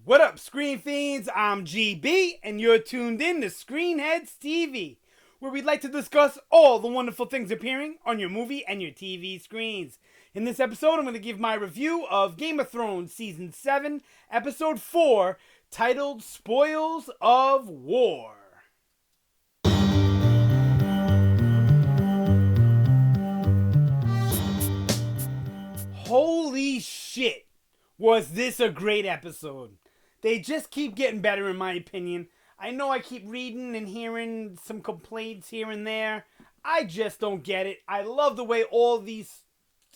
What up, Screen Fiends? I'm GB, and you're tuned in to Headz TV, where we'd like to discuss all the wonderful things appearing on your movie and your TV screens. In this episode, I'm going to give my review of Game of Thrones Season 7, Episode 4, titled Spoils of War. Holy shit! Was this a great episode? They just keep getting better, in my opinion. I know I keep reading and hearing some complaints here and there. I just don't get it. I love the way all these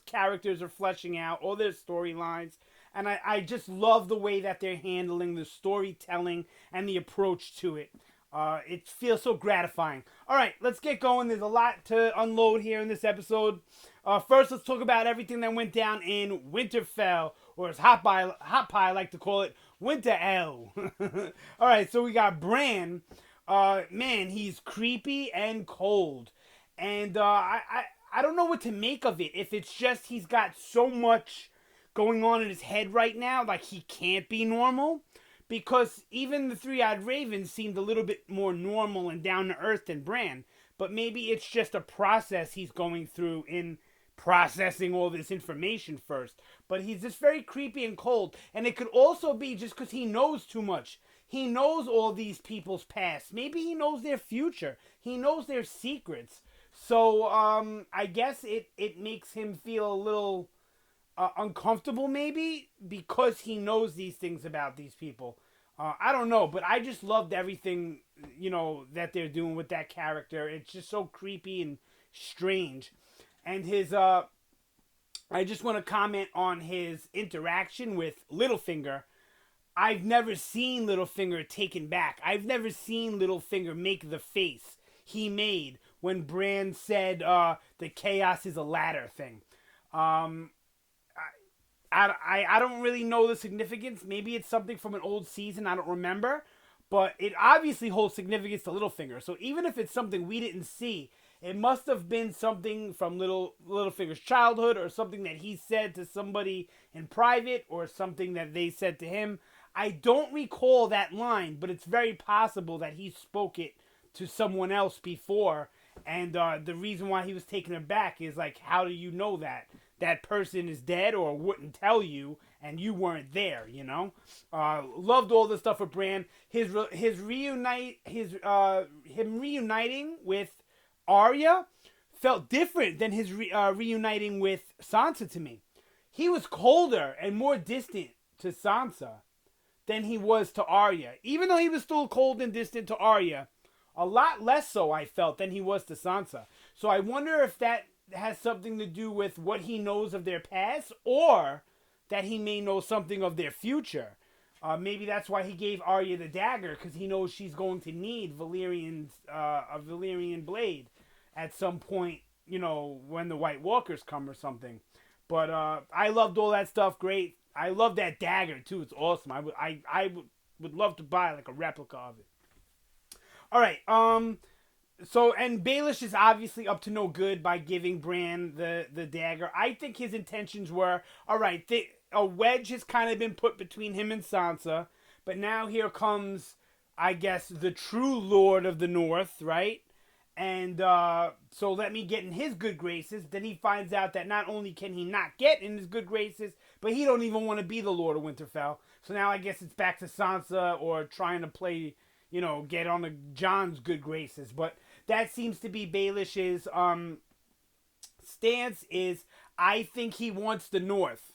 characters are fleshing out, all their storylines. And I just love the way that they're handling the storytelling and the approach to it. It feels so gratifying. All right, let's get going. There's a lot to unload here in this episode. First, let's talk about everything that went down in Winterfell, or as Hot Pie like to call it, Winter L. All right, so we got Bran. Man, he's creepy and cold, and I don't know what to make of it. If it's just he's got so much going on in his head right now, like he can't be normal. Because even the Three-Eyed Raven seemed a little bit more normal and down to earth than Bran. But maybe it's just a process he's going through in processing all this information first. But he's just very creepy and cold. And it could also be just because he knows too much. He knows all these people's past. Maybe he knows their future. He knows their secrets. So I guess it makes him feel a little uncomfortable, maybe, because he knows these things about these people. I don't know, but I just loved everything, that they're doing with that character. It's just so creepy and strange. And I just want to comment on his interaction with Littlefinger. I've never seen Littlefinger taken back. I've never seen Littlefinger make the face he made when Bran said the chaos is a ladder thing. I don't really know the significance. Maybe it's something from an old season. I don't remember. But it obviously holds significance to Littlefinger. So even if it's something we didn't see, it must have been something from Littlefinger's childhood, or something that he said to somebody in private, or something that they said to him. I don't recall that line, but it's very possible that he spoke it to someone else before. And the reason why he was taken aback is like, how do you know that? That person is dead or wouldn't tell you, and you weren't there, Loved all the stuff with Bran. Him reuniting with Arya felt different than his reuniting with Sansa to me. He was colder and more distant to Sansa than he was to Arya. Even though he was still cold and distant to Arya, a lot less so, I felt, than he was to Sansa. So I wonder if that has something to do with what he knows of their past, or that he may know something of their future. Maybe that's why he gave Arya the dagger, because he knows she's going to need a Valyrian blade at some point, when the White Walkers come or something. But I loved all that stuff. Great. I love that dagger too. It's awesome. I would love to buy like a replica of it. All right. So, and Baelish is obviously up to no good by giving Bran the dagger. I think his intentions were, all right, a wedge has kind of been put between him and Sansa, but now here comes, I guess, the true Lord of the North, right? And so let me get in his good graces. Then he finds out that not only can he not get in his good graces, but he don't even want to be the Lord of Winterfell. So now I guess it's back to Sansa, or trying to play, get on the Jon's good graces. But that seems to be Baelish's stance. Is I think he wants the North.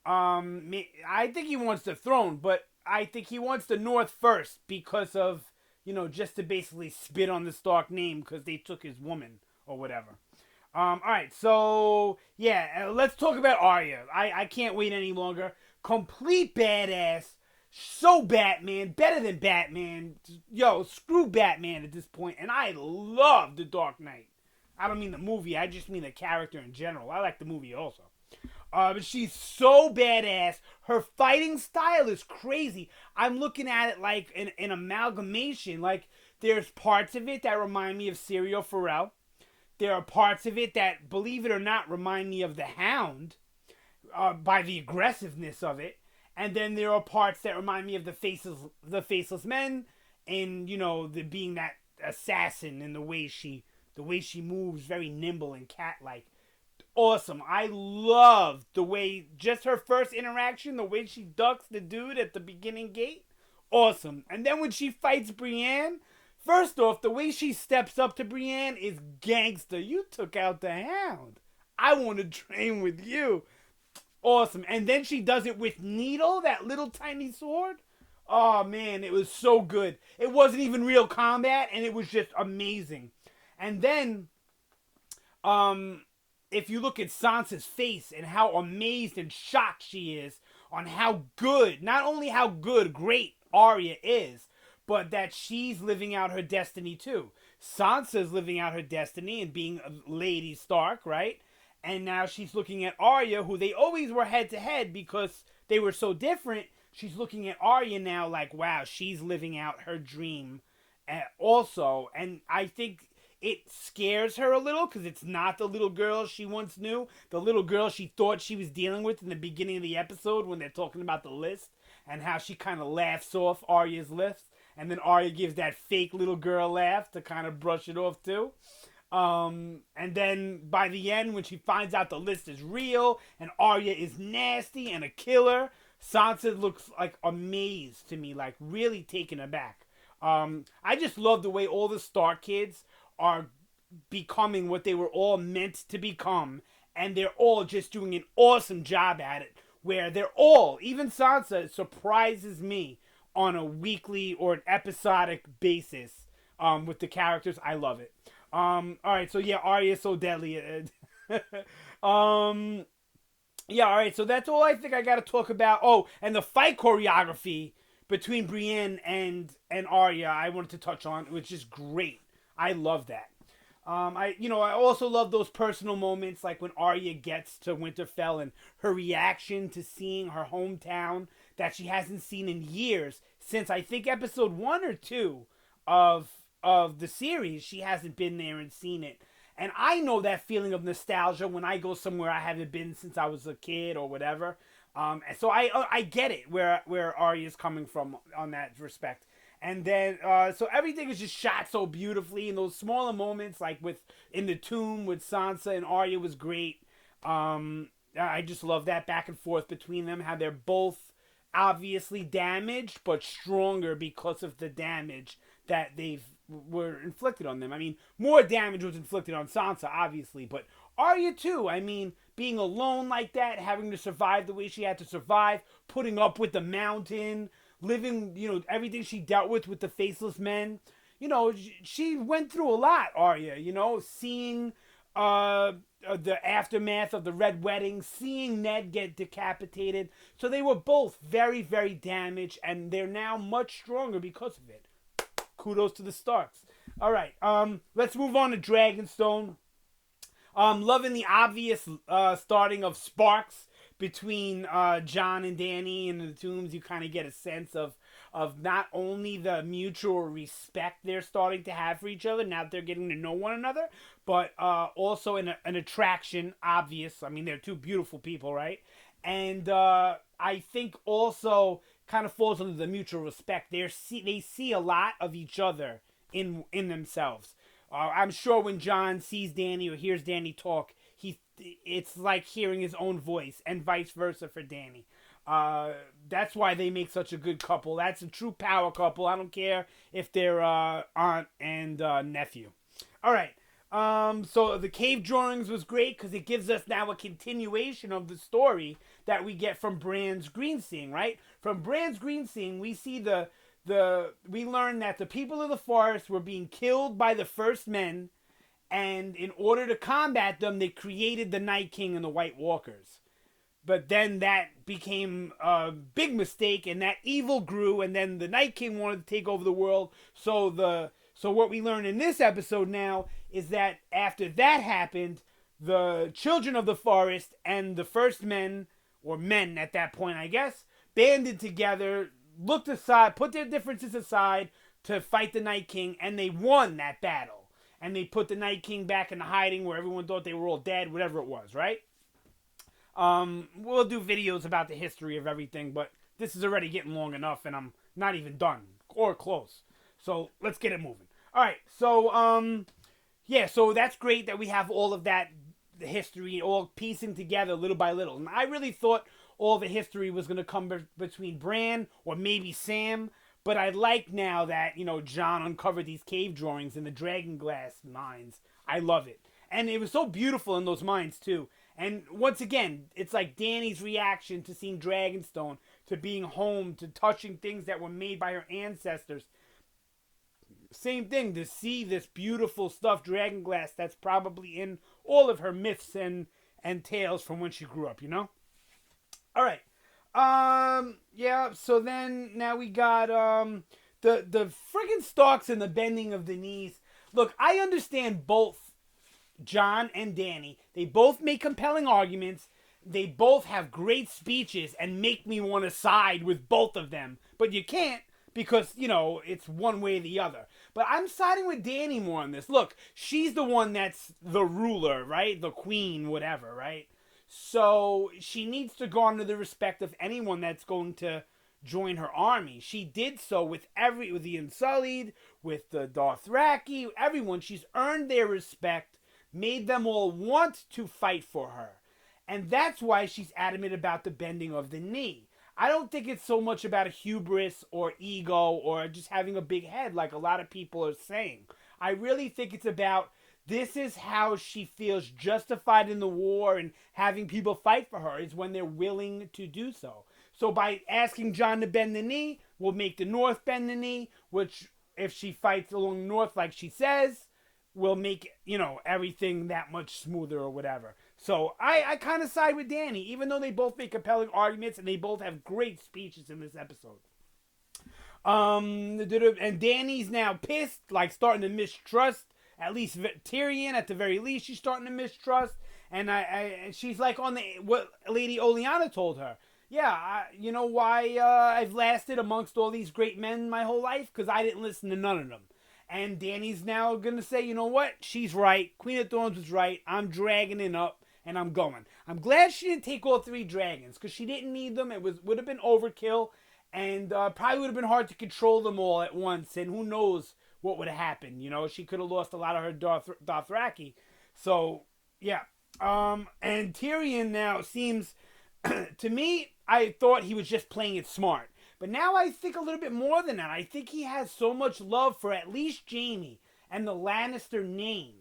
I think he wants the throne, but I think he wants the North first because of, just to basically spit on the Stark name because they took his woman or whatever. All right, so yeah, let's talk about Arya. I can't wait any longer. Complete badass. So Batman, better than Batman. Yo, screw Batman at this point. And I love The Dark Knight. I don't mean the movie, I just mean the character in general. I like the movie also. But she's so badass. Her fighting style is crazy. I'm looking at it like an amalgamation. Like, there's parts of it that remind me of Serial Pharrell. There are parts of it that, believe it or not, remind me of The Hound by the aggressiveness of it. And then there are parts that remind me of the Faceless Men, and the being that assassin and the way she moves, very nimble and cat like. Awesome. I love the way just her first interaction, the way she ducks the dude at the beginning gate. Awesome. And then when she fights Brienne, first off, the way she steps up to Brienne is gangster. You took out the Hound. I want to train with you. Awesome. And then she does it with Needle, that little tiny sword. Oh man, it was so good. It wasn't even real combat, and it was just amazing. And then, if you look at Sansa's face and how amazed and shocked she is on how good, not only how good, great Arya is, but that she's living out her destiny too. Sansa's living out her destiny and being a Lady Stark, right? And now she's looking at Arya, who they always were head to head because they were so different. She's looking at Arya now like, wow, she's living out her dream also. And I think it scares her a little because it's not the little girl she once knew. The little girl she thought she was dealing with in the beginning of the episode when they're talking about the list and how she kind of laughs off Arya's list. And then Arya gives that fake little girl laugh to kind of brush it off too. And then by the end, when she finds out the list is real and Arya is nasty and a killer, Sansa looks like amazed to me, like really taken aback. I just love the way all the Stark kids are becoming what they were all meant to become, and they're all just doing an awesome job at it, where they're all, even Sansa, surprises me on a weekly or an episodic basis with the characters. I love it. Alright, so yeah, Arya is so deadly. Yeah, alright, so that's all I think I gotta talk about. Oh, and the fight choreography between Brienne and Arya I wanted to touch on, which is great. I love that. I also love those personal moments, like when Arya gets to Winterfell and her reaction to seeing her hometown that she hasn't seen in years, since I think episode 1 or 2 of the series. She hasn't been there and seen it. And I know that feeling of nostalgia when I go somewhere I haven't been since I was a kid or whatever. And so I get it where Arya's coming from on that respect. And then, so everything is just shot so beautifully, and those smaller moments, like in the tomb with Sansa and Arya, was great. I just love that back and forth between them, how they're both obviously damaged, but stronger because of the damage that were inflicted on them. I mean, more damage was inflicted on Sansa, obviously, but Arya too. I mean, being alone like that, having to survive the way she had to survive, putting up with the mountain, living, everything she dealt with the Faceless Men. She went through a lot, Arya, seeing the aftermath of the Red Wedding, seeing Ned get decapitated. So they were both very, very damaged, and they're now much stronger because of it. Kudos to the Starks. All right, let's move on to Dragonstone. Loving the obvious starting of sparks between Jon and Dany in the tombs. You kind of get a sense of not only the mutual respect they're starting to have for each other now that they're getting to know one another, but also an attraction, obvious. I mean, they're two beautiful people, right? And I think also kind of falls under the mutual respect. They see a lot of each other in themselves. I'm sure when Jon sees Dany or hears Dany talk, it's like hearing his own voice, and vice versa for Dany. That's why they make such a good couple. That's a true power couple. I don't care if they're aunt and nephew. All right. So the cave drawings was great because it gives us now a continuation of the story that we get from Bran's green seeing, right? From Bran's green seeing, we see we learn that the people of the forest were being killed by the first men, and in order to combat them, they created the Night King and the White Walkers. But then that became a big mistake, and that evil grew, and then the Night King wanted to take over the world. So what we learn in this episode now is that after that happened, the children of the forest and the first men, or men at that point, I guess, banded together, looked aside, put their differences aside to fight the Night King, and they won that battle. And they put the Night King back in hiding where everyone thought they were all dead, whatever it was, right? We'll do videos about the history of everything, but this is already getting long enough, and I'm not even done or close. So let's get it moving. All right, so yeah, so that's great that we have all of that history all piecing together little by little. And I really thought all the history was going to come between Bran or maybe Sam. But I like now that, Jon uncovered these cave drawings in the dragon glass mines. I love it. And it was so beautiful in those mines, too. And once again, it's like Dany's reaction to seeing Dragonstone, to being home, to touching things that were made by her ancestors. Same thing, to see this beautiful stuff, dragon glass, that's probably in all of her myths and tales from when she grew up, All right. Yeah, so then now we got the friggin' Starks and the bending of the knees. Look, I understand both Jon and Dany. They both make compelling arguments. They both have great speeches and make me want to side with both of them. But you can't because, it's one way or the other. But I'm siding with Dany more on this. Look, she's the one that's the ruler, right? The queen, whatever, right? So she needs to garner the respect of anyone that's going to join her army. She did so with the Unsullied, with the Dothraki, everyone. She's earned their respect, made them all want to fight for her. And that's why she's adamant about the bending of the knee. I don't think it's so much about a hubris or ego or just having a big head like a lot of people are saying. I really think it's about this is how she feels justified in the war and having people fight for her is when they're willing to do so. So by asking Jon to bend the knee, we'll make the North bend the knee, which if she fights along the North like she says, will make, everything that much smoother or whatever. So I kind of side with Dany, even though they both make compelling arguments and they both have great speeches in this episode. And Dany's now pissed, like starting to mistrust at least Tyrion. At the very least, she's starting to mistrust. And she's like on what Lady Olenna told her. Yeah, you know why I've lasted amongst all these great men my whole life? Because I didn't listen to none of them. And Dany's now going to say, you know what? She's right. Queen of Thorns was right. I'm dragging it up, and I'm going. I'm glad she didn't take all 3 dragons, because she didn't need them. It would have been overkill, and probably would have been hard to control them all at once, and who knows what would have happened. She could have lost a lot of her Dothraki. So, yeah. And Tyrion now seems, to me, I thought he was just playing it smart. But now I think a little bit more than that. I think he has so much love for at least Jaime and the Lannister name.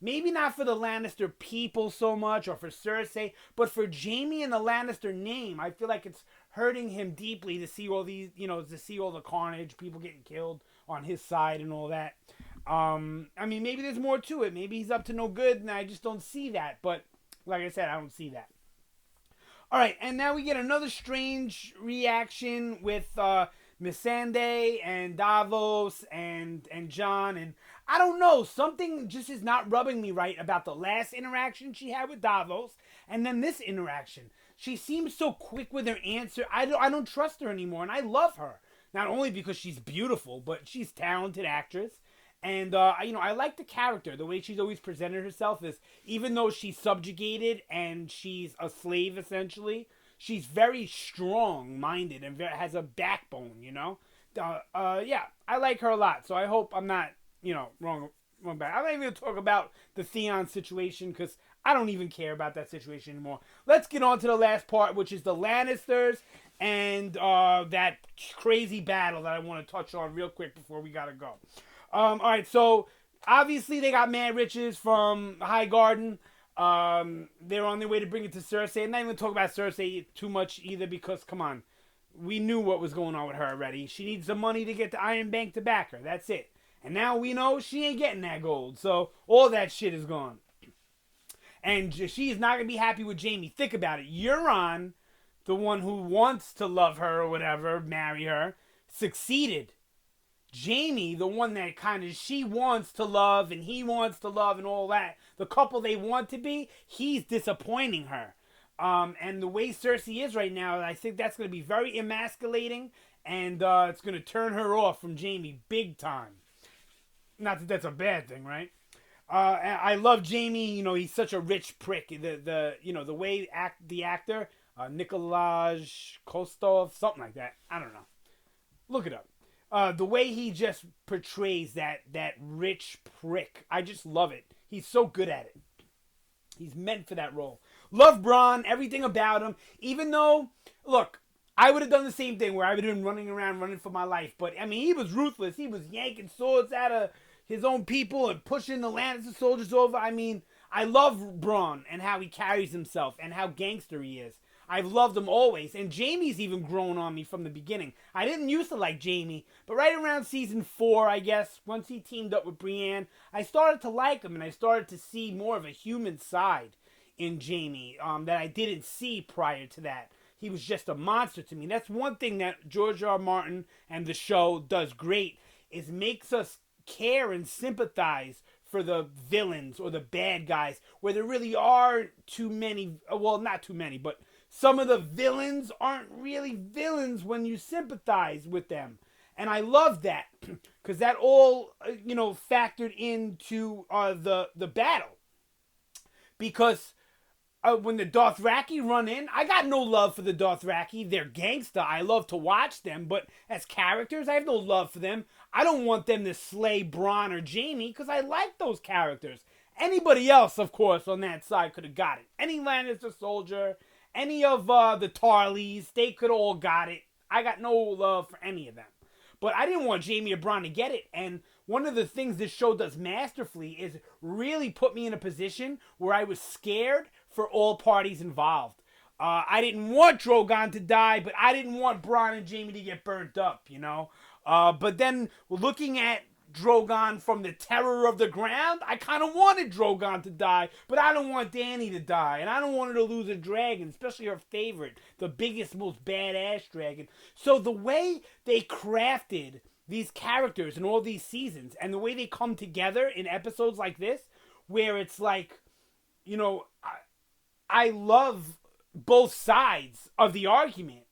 Maybe not for the Lannister people so much or for Cersei, but for Jaime and the Lannister name. I feel like it's hurting him deeply to see all these, to see all the carnage, people getting killed on his side and all that. Maybe there's more to it. Maybe he's up to no good and I just don't see that. But like I said, I don't see that. All right, and now we get another strange reaction with Missandei and Davos and Jon. And I don't know, something just is not rubbing me right about the last interaction she had with Davos and then this interaction. She seems so quick with her answer. I don't trust her anymore, and I love her. Not only because she's beautiful, but she's a talented actress. And, I like the character. The way she's always presented herself is, even though she's subjugated and she's a slave, essentially, she's very strong-minded and has a backbone, Yeah, I like her a lot. So I hope I'm not, wrong back. I'm not even going to talk about the Theon situation because I don't even care about that situation anymore. Let's get on to the last part, which is the Lannisters and that crazy battle that I want to touch on real quick before we got to go. All right, so obviously they got mad riches from High Garden. They're on their way to bring it to Cersei. I'm not even talking about Cersei too much either because, come on, we knew what was going on with her already. She needs the money to get the Iron Bank to back her. That's it. And now we know she ain't getting that gold. So all that shit is gone. And she is not going to be happy with Jaime. Think about it. Euron, the one who wants to love her or whatever, marry her, succeeded. Jaime, the one that kind of she wants to love and he wants to love and all that, the couple they want to be, he's disappointing her. And the way Cersei is right now, I think that's going to be very emasculating and it's going to turn her off from Jaime big time. Not that that's a bad thing, right? I love Jaime. He's such a rich prick. The way the actor, Nikolaj Kostov, something like that. I don't know. Look it up. The way he just portrays that rich prick, I just love it. He's so good at it. He's meant for that role. Love Braun, everything about him. Even though, look, I would have done the same thing where I would have been running around, running for my life. But, I mean, he was ruthless. He was yanking swords out of his own people and pushing the Lannister soldiers over. I mean, I love Braun and how he carries himself and how gangster he is. I've loved him always. And Jaime's even grown on me from the beginning. I didn't used to like Jaime, but right around season 4, I guess, once he teamed up with Brienne, I started to like him and I started to see more of a human side in Jaime that I didn't see prior to that. He was just a monster to me. That's one thing that George R. R. Martin and the show does great, is makes us care and sympathize for the villains or the bad guys, where there really are too many, well, not too many, but some of the villains aren't really villains when you sympathize with them. And I love that, because that all, factored into the battle. Because when the Dothraki run in, I got no love for the Dothraki. They're gangsta. I love to watch them, but as characters, I have no love for them. I don't want them to slay Bronn or Jaime, because I like those characters. Anybody else, of course, on that side could have got it. Any Lannister soldier, any of the Tarleys, they could all got it. I got no love for any of them. But I didn't want Jaime or Bronn to get it, and one of the things this show does masterfully is really put me in a position where I was scared for all parties involved. I didn't want Drogon to die, but I didn't want Bronn and Jaime to get burnt up, But then looking at Drogon from the terror of the ground, I kind of wanted Drogon to die, but I don't want Dany to die, and I don't want her to lose a dragon, especially her favorite, the biggest, most badass dragon. So the way they crafted these characters in all these seasons, and the way they come together in episodes like this, where it's like, I love both sides of the argument.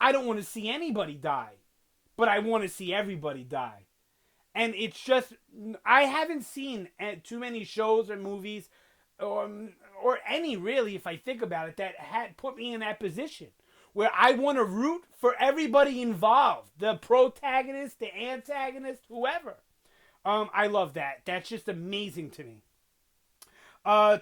I don't want to see anybody die, but I want to see everybody die. And it's just, I haven't seen too many shows or movies, or any really, if I think about it, that had put me in that position where I want to root for everybody involved, the protagonist, the antagonist, whoever. I love that. That's just amazing to me. I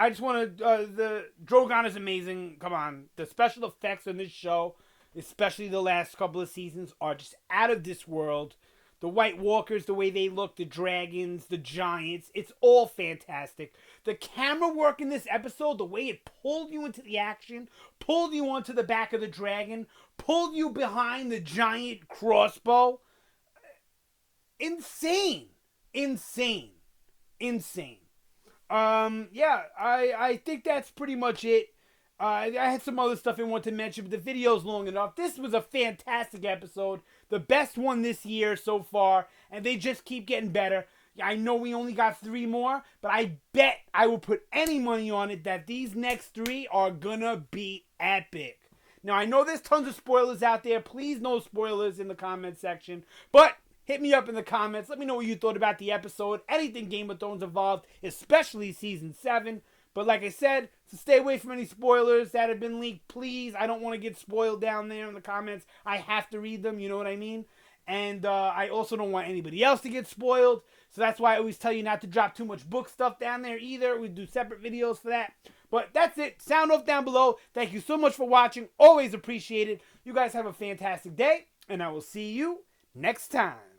just want to, the Drogon is amazing. Come on. The special effects on this show, especially the last couple of seasons, are just out of this world. The White Walkers, the way they look, the dragons, the giants, it's all fantastic. The camera work in this episode, the way it pulled you into the action, pulled you onto the back of the dragon, pulled you behind the giant crossbow. Insane. I think that's pretty much it. I had some other stuff I wanted to mention, but the video's long enough. This was a fantastic episode. The best one this year so far, and they just keep getting better. I know we only got 3 more, but I bet I will put any money on it that these next 3 are gonna be epic. Now, I know there's tons of spoilers out there. Please, no spoilers in the comment section. But hit me up in the comments. Let me know what you thought about the episode. Anything Game of Thrones involved, especially Season 7. But like I said, to stay away from any spoilers that have been leaked, please. I don't want to get spoiled down there in the comments. I have to read them, you know what I mean? And I also don't want anybody else to get spoiled. So that's why I always tell you not to drop too much book stuff down there either. We do separate videos for that. But that's it. Sound off down below. Thank you so much for watching. Always appreciate it. You guys have a fantastic day. And I will see you next time.